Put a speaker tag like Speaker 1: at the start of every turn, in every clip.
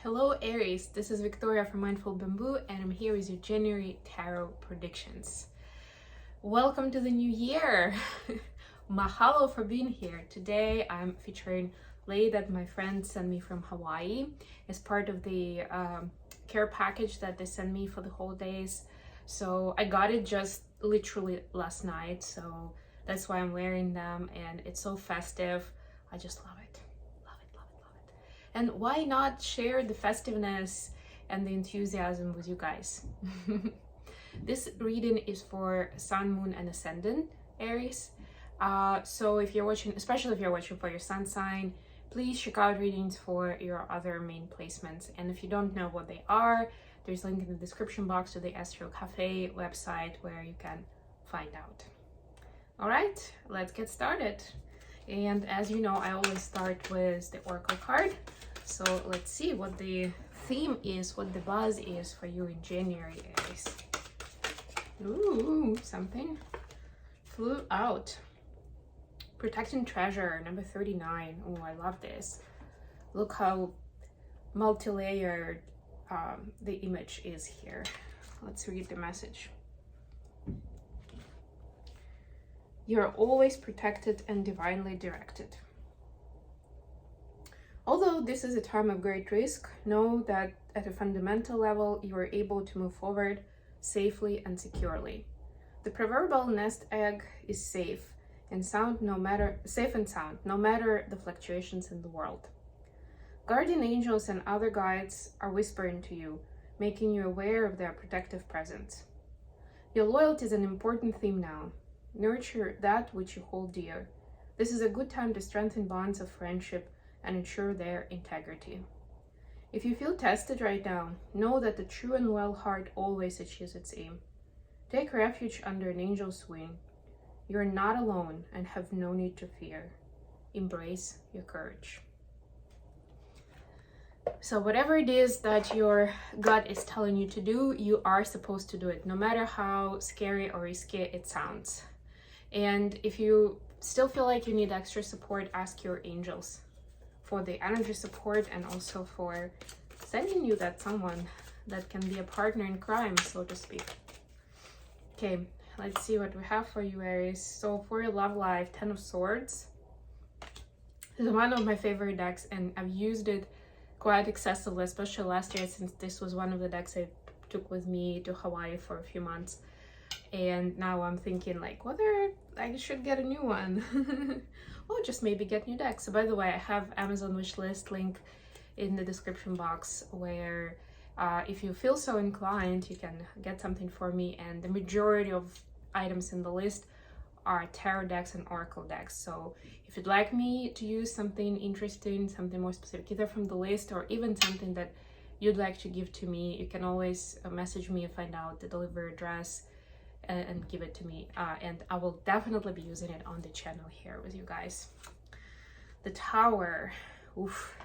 Speaker 1: Hello Aries, this is Victoria from Mindful Bamboo and I'm here with your January Tarot predictions. Welcome to the new year! Mahalo for being here. Today I'm featuring lei that my friend sent me from Hawaii as part of the care package that they sent me for the holidays. So I got it just literally last night, so that's why I'm wearing them and it's so festive. I just love it. And why not share the festiveness and the enthusiasm with you guys? This reading is for Sun, Moon, and Ascendant Aries. So if you're watching, especially if you're watching for your Sun sign, please check out readings for your other main placements. And if you don't know what they are, there's a link in the description box to the Astro Cafe website where you can find out. All right, let's get started. And as you know, I always start with the Oracle card. So let's see what the theme is, what the buzz is for you in January, Aries. Ooh, something flew out. Protecting Treasure, number 39. Oh, I love this. Look how multi-layered the image is here. Let's read the message. You're always protected and divinely directed. Although this is a time of great risk, know that at a fundamental level, you are able to move forward safely and securely. The proverbial nest egg is safe and sound no matter the fluctuations in the world. Guardian angels and other guides are whispering to you, making you aware of their protective presence. Your loyalty is an important theme now. Nurture that which you hold dear. This is a good time to strengthen bonds of friendship and ensure their integrity. If you feel tested right now, know that the true and loyal heart always achieves its aim. Take refuge under an angel's wing. You are not alone and have no need to fear. Embrace your courage. So whatever it is that your gut is telling you to do, you are supposed to do it, no matter how scary or risky it sounds. And if you still feel like you need extra support, ask your angels for the energy support and also for sending you that someone that can be a partner in crime, so to speak. Okay, let's see what we have for you, Aries. So for your love life, 10 of Swords. This is one of my favorite decks and I've used it quite excessively, especially last year, since this was one of the decks I took with me to Hawaii for a few months. And now I'm thinking like whether I should get a new one or just maybe get new decks. So by the way, I have Amazon wishlist link in the description box where if you feel so inclined, you can get something for me. And the majority of items in the list are tarot decks and oracle decks. So if you'd like me to use something interesting, something more specific, either from the list or even something that you'd like to give to me, you can always message me and find out the delivery address and give it to me, and I will definitely be using it on the channel here with you guys. The Tower, oof,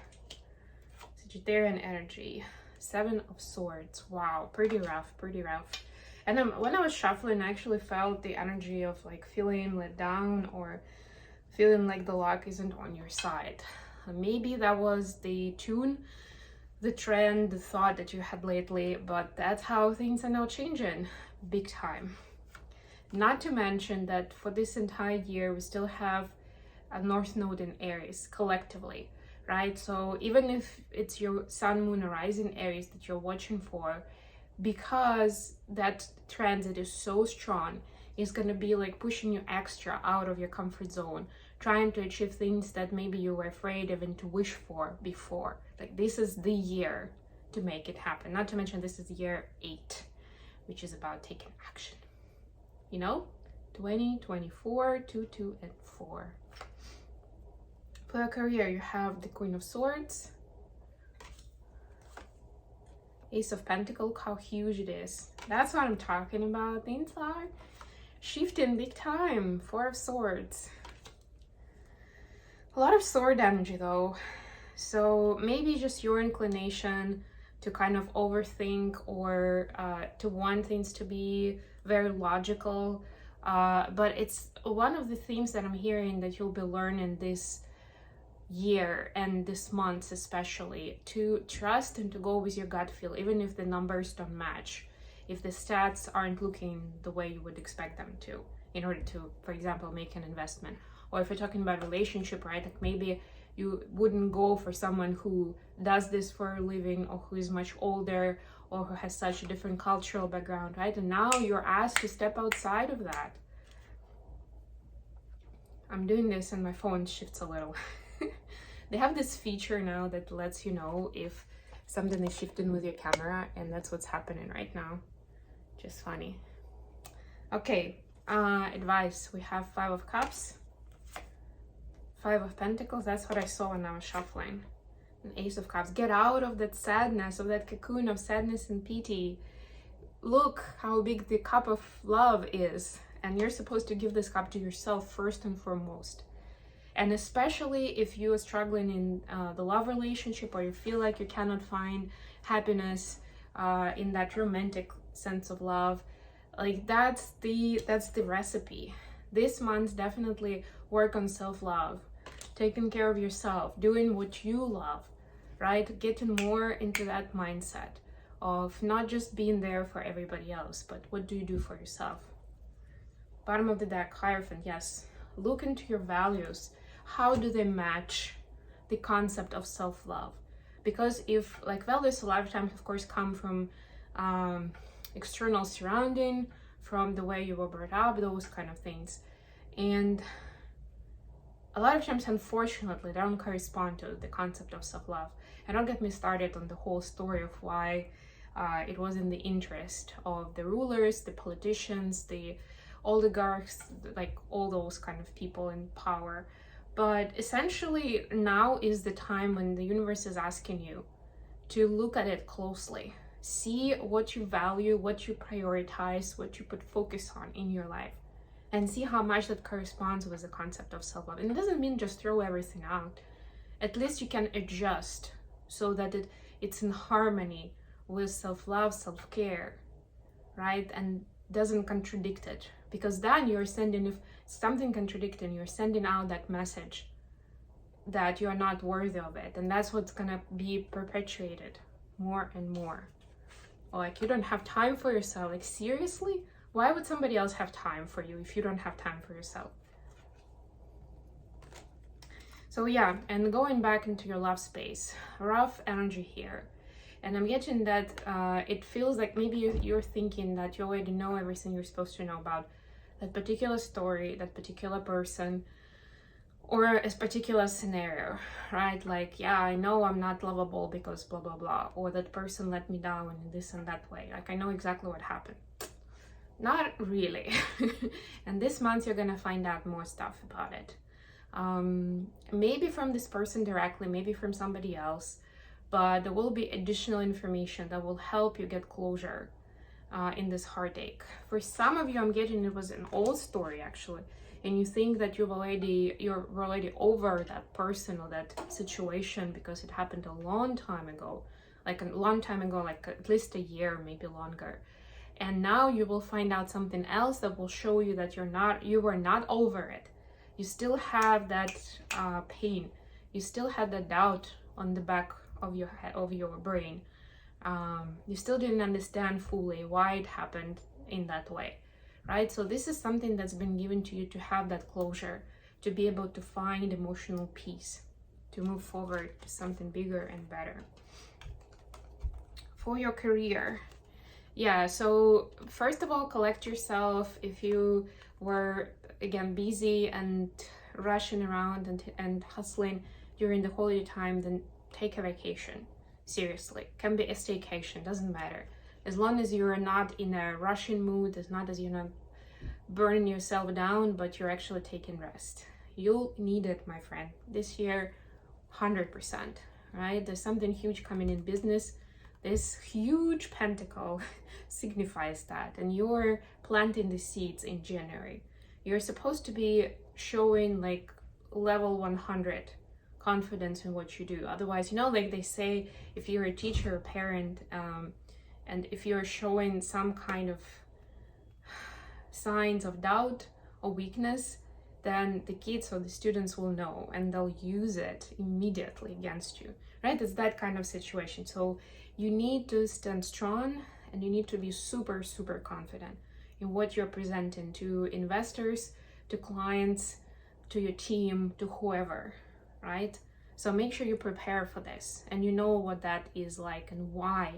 Speaker 1: Sagittarian energy, 7 of Swords. Wow, pretty rough. And when I was shuffling, I actually felt the energy of like feeling let down or feeling like the luck isn't on your side. Maybe that was the tune, the trend, the thought that you had lately, but that's how things are now changing big time. Not to mention that for this entire year, we still have a North Node in Aries collectively, right? So even if it's your Sun, Moon, or Rising Aries that you're watching for, because that transit is so strong, it's going to be like pushing you extra out of your comfort zone, trying to achieve things that maybe you were afraid even to wish for before. Like this is the year to make it happen. Not to mention this is year 8, which is about taking action. You know, 20, 24, 2, 2, and 4. For your career, you have the Queen of Swords, Ace of Pentacles. How huge it is. That's what I'm talking about. Things are shifting big time. 4 of Swords. A lot of sword energy though. So maybe just your inclination to kind of overthink or to want things to be very logical, but it's one of the themes that I'm hearing that you'll be learning this year and this month especially to trust and to go with your gut feel, even if the numbers don't match, if the stats aren't looking the way you would expect them to, in order to, for example, make an investment. Or if you're talking about relationship, right, like maybe you wouldn't go for someone who does this for a living, or who is much older, or who has such a different cultural background, right? And now you're asked to step outside of that. I'm doing this and my phone shifts a little. They have this feature now that lets you know if something is shifting with your camera, and that's what's happening right now. Just funny. Okay, advice. We have 5 of Cups, 5 of Pentacles. That's what I saw when I was shuffling. An Ace of Cups. Get out of that sadness, of that cocoon of sadness and pity. Look how big the cup of love is, and you're supposed to give this cup to yourself first and foremost. And especially if you are struggling in the love relationship, or you feel like you cannot find happiness in that romantic sense of love, like that's the recipe. This month, definitely work on self-love, taking care of yourself, doing what you love, right? Getting more into that mindset of not just being there for everybody else, but what do you do for yourself? Bottom of the deck, Hierophant. Yes, look into your values. How do they match the concept of self-love? Because if, like, values a lot of times, of course, come from external surrounding, from the way you were brought up, those kind of things. And a lot of times, unfortunately, they don't correspond to the concept of self-love. And don't get me started on the whole story of why it was in the interest of the rulers, the politicians, the oligarchs, like all those kind of people in power. But essentially, now is the time when the universe is asking you to look at it closely. See what you value, what you prioritize, what you put focus on in your life, and see how much that corresponds with the concept of self-love. And it doesn't mean just throw everything out. At least you can adjust so that it's in harmony with self-love, self-care, right? And doesn't contradict it. Because then you're sending, if something contradicting, you're sending out that message that you're not worthy of it. And that's what's gonna be perpetuated more and more. Like, you don't have time for yourself. Like, seriously? Why would somebody else have time for you if you don't have time for yourself? So yeah, and going back into your love space, rough energy here. And I'm getting that it feels like maybe you're thinking that you already know everything you're supposed to know about that particular story, that particular person, or a particular scenario, right? Like, yeah, I know I'm not lovable because blah, blah, blah, or that person let me down in this and that way. Like, I know exactly what happened. Not really. And this month, you're gonna find out more stuff about it. Maybe from this person directly, maybe from somebody else, but there will be additional information that will help you get closure in this heartache. For some of you, I'm getting it was an old story actually, and you think that you're already over that person or that situation because it happened a long time ago, like at least a year, maybe longer. And now you will find out something else that will show you that you were not over it. You still have that pain. You still had that doubt on the back of your head, of your brain. You still didn't understand fully why it happened in that way, right? So this is something that's been given to you to have that closure, to be able to find emotional peace, to move forward to something bigger and better. For your career, yeah, so first of all, collect yourself. If you were, again, busy and rushing around and hustling during the holiday time, then take a vacation. Seriously, can be a staycation, doesn't matter. As long as you're not in a rushing mood, as not as you're not burning yourself down, but you're actually taking rest. You'll need it, my friend, this year, 100%, right? There's something huge coming in business. This huge pentacle signifies that, and you're planting the seeds in January. You're supposed to be showing like level 100 confidence in what you do. Otherwise, like they say, if you're a teacher or parent, and if you're showing some kind of signs of doubt or weakness, then the kids or the students will know and they'll use it immediately against you, right? It's that kind of situation. So you need to stand strong and you need to be super, super confident in what you're presenting to investors, to clients, to your team, to whoever, right? So make sure you prepare for this and you know what that is like and why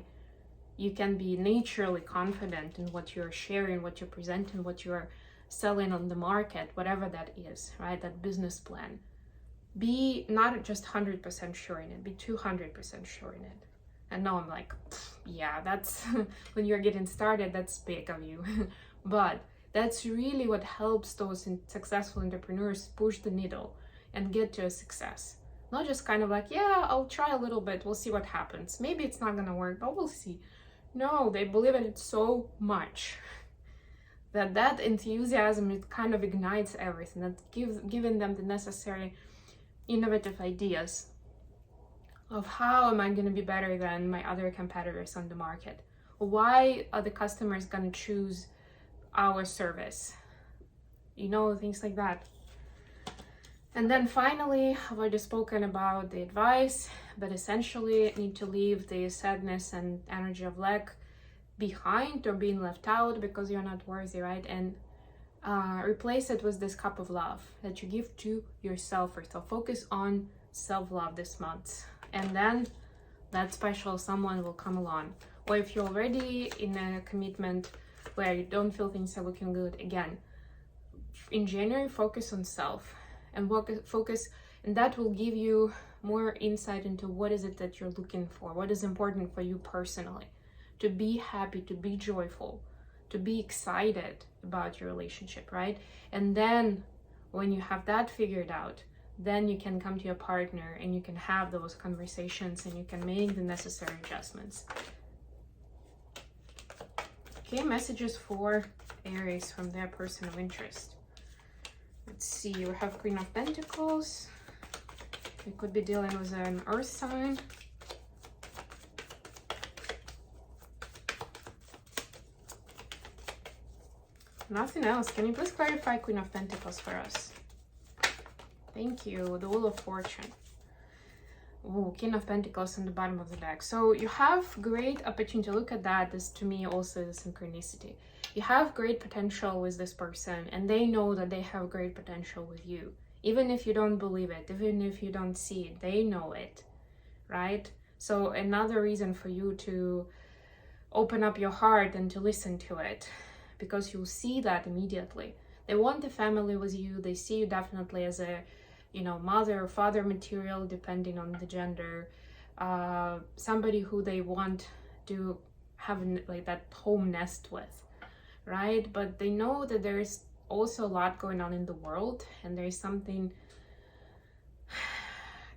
Speaker 1: you can be naturally confident in what you're sharing, what you're presenting, what you're selling on the market, whatever that is, right? That business plan. Be not just 100% sure in it, be 200% sure in it. And now I'm like, yeah, that's when you're getting started, that's big of you. But that's really what helps those successful entrepreneurs push the needle and get to a success. Not just kind of like, yeah, I'll try a little bit, we'll see what happens. Maybe it's not gonna work, but we'll see. No, they believe in it so much that enthusiasm, it kind of ignites everything. That giving them the necessary innovative ideas of how am I going to be better than my other competitors on the market? Why are the customers going to choose our service? You know, things like that. And then finally, I've already spoken about the advice, but essentially need to leave the sadness and energy of lack behind or being left out because you're not worthy, right? And replace it with this cup of love that you give to yourself first. So focus on self-love this month, and then that special someone will come along. Or if you're already in a commitment where you don't feel things are looking good, again, in January, focus on self and focus, and that will give you more insight into what is it that you're looking for, what is important for you personally, to be happy, to be joyful, to be excited about your relationship, right? And then when you have that figured out, then you can come to your partner and you can have those conversations and you can make the necessary adjustments. Okay, messages for Aries from their person of interest. Let's see, we have Queen of Pentacles. We could be dealing with an earth sign. Nothing else. Can you please clarify Queen of Pentacles for us? Thank you. The Wheel of Fortune. Ooh, King of Pentacles on the bottom of the deck. So you have great opportunity. Look at that. This to me also is synchronicity. You have great potential with this person and they know that they have great potential with you. Even if you don't believe it, even if you don't see it, they know it, right? So another reason for you to open up your heart and to listen to it, because you'll see that immediately. They want the family with you. They see you definitely as a, you know, mother or father material, depending on the gender, somebody who they want to have like that home nest with, right? But they know that there's also a lot going on in the world and there's something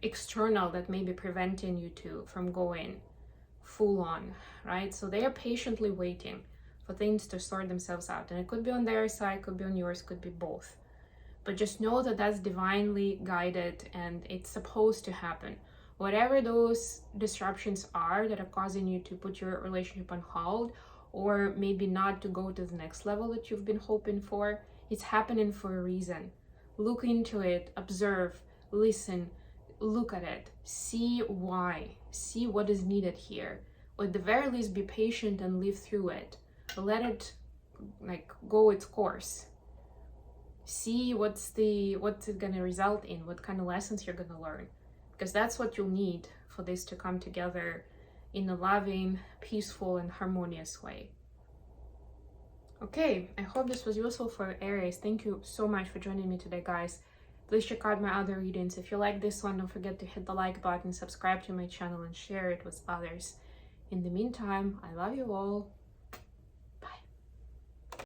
Speaker 1: external that may be preventing you from going full on, right? So they are patiently waiting for things to sort themselves out, and it could be on their side, could be on yours, could be both. But just know that that's divinely guided and it's supposed to happen. Whatever those disruptions are that are causing you to put your relationship on hold or maybe not to go to the next level that you've been hoping for, it's happening for a reason. Look into it, observe, listen, look at it, see why, see what is needed here. Or at the very least, be patient and live through it. Let it like go its course. See what's it gonna result in, what kind of lessons you're gonna learn, because that's what you'll need for this to come together in a loving, peaceful, and harmonious way. Okay, I hope this was useful for Aries. Thank you so much for joining me today, guys. Please check out my other readings. If you like this one, don't forget to hit the like button, subscribe to my channel, and share it with others. In the meantime, I love you all.